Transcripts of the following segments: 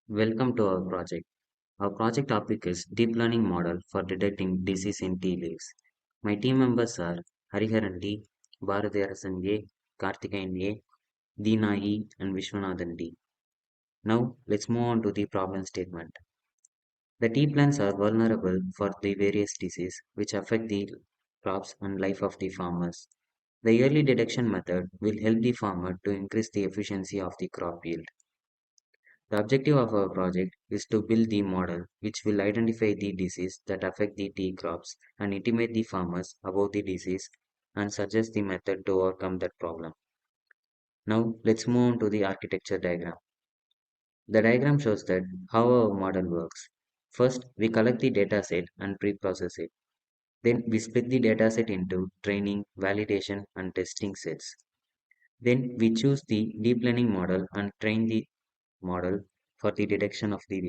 Welcome to our project. Our project topic is Deep Learning Model for Detecting Disease in Tea Leaves. My team members are Hariharan D, Bharatiyarasan A, Karthikeyan A, Deena E, and Vishwanathan D. Now, let's move on to the problem statement. The tea plants are vulnerable for the various diseases which affect the crops and life of the farmers. The early detection method will help the farmer to increase the efficiency of the crop yield. The objective of our project is to build the model which will identify the disease that affect the tea crops and intimate the farmers about the disease and suggest the method to overcome that problem. Now let's move on to the architecture diagram. The diagram shows that how our model works. First, we collect the dataset and pre-process it. Then we split the dataset into training, validation, and testing sets. Then we choose the deep learning model and train the model for the detection of the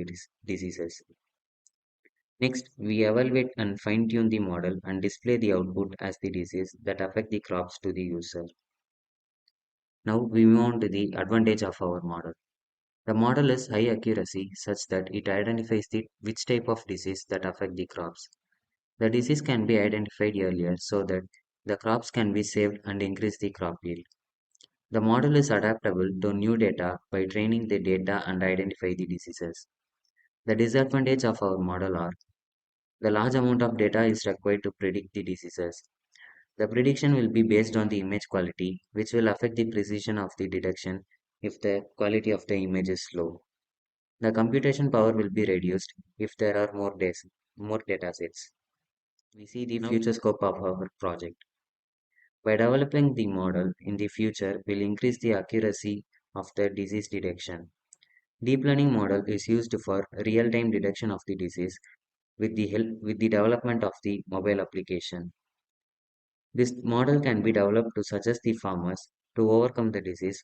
diseases. Next, we evaluate and fine-tune the model and display the output as the disease that affect the crops to the user. Now we move on to the advantage of our model. The model is high accuracy such that it identifies which type of disease that affect the crops. The disease can be identified earlier so that the crops can be saved and increase the crop yield. The model is adaptable to new data by training the data and identify the diseases. The disadvantage of our model are the large amount of data is required to predict the diseases. The prediction will be based on the image quality, which will affect the precision of the detection if the quality of the image is low. The computation power will be reduced if there are more data sets. We see the future scope of our project. By developing the model in the future will increase the accuracy of the disease detection. Deep learning model is used for real-time detection of the disease with the development of the mobile application. This model can be developed to suggest the farmers to overcome the disease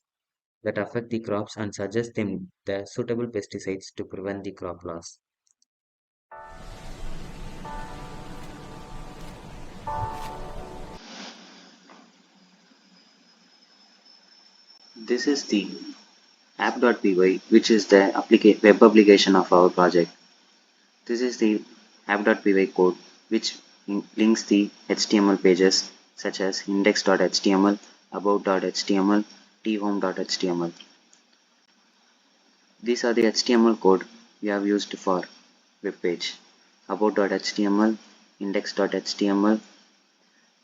that affect the crops and suggest them the suitable pesticides to prevent the crop loss. This is the app.py, which is the web application of our project. This is the app.py code, which links the HTML pages such as index.html, about.html, thome.html. These are the HTML code we have used for web page. About.html, index.html,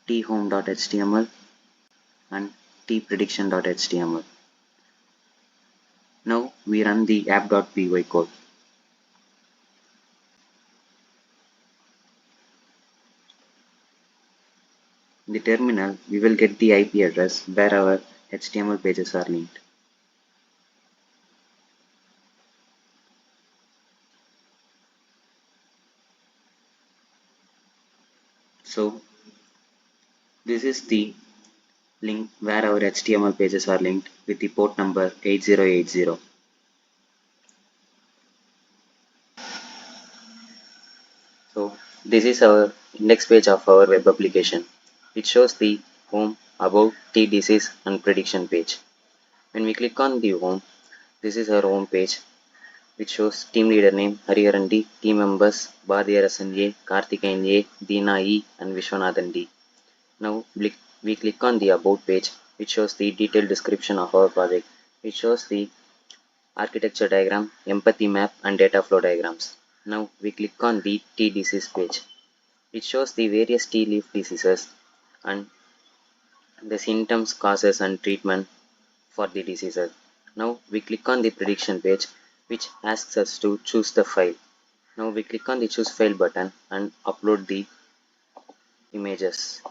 thome.html, and tprediction.html. Now we run the app.py code. In the terminal, we will get the IP address where our HTML pages are linked. So this is the link where our HTML pages are linked with the port number 8080. So this is our index page of our web application. It shows the home, about, tea disease and prediction page. When we click on the home, this is our home page, which shows team leader name Hariharan D, team members Bharatiyarasan A, Karthikeyan A, Deena E and Vishwanathan D. Now we click on the about page, which shows the detailed description of our project. It shows the architecture diagram, empathy map and data flow diagrams. Now we click on the tea disease page. It shows the various tea leaf diseases and the symptoms, causes and treatment for the diseases. Now we click on the prediction page, which asks us to choose the file. Now we click on the choose file button and upload the images.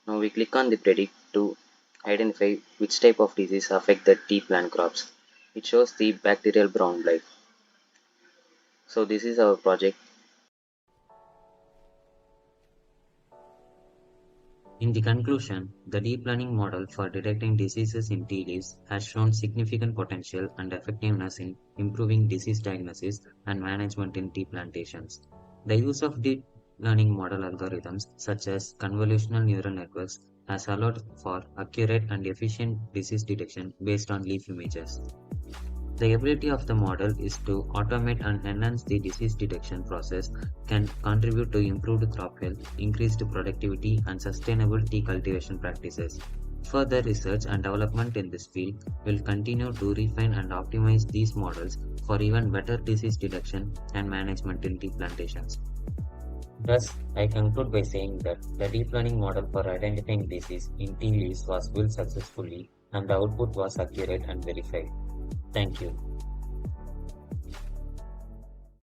Now we click on the predict to identify which type of disease affect the tea plant crops. It shows the bacterial brown blight. So this is our project. In the conclusion, the deep learning model for detecting diseases in tea leaves has shown significant potential and effectiveness in improving disease diagnosis and management in tea plantations. The use of deep learning model algorithms such as convolutional neural networks has allowed for accurate and efficient disease detection based on leaf images. The ability of the model is to automate and enhance the disease detection process can contribute to improved crop health, increased productivity, and sustainable tea cultivation practices. Further research and development in this field will continue to refine and optimize these models for even better disease detection and management in tea plantations. Thus, I conclude by saying that the deep learning model for identifying disease in tea leaves was built successfully and the output was accurate and verified. Thank you.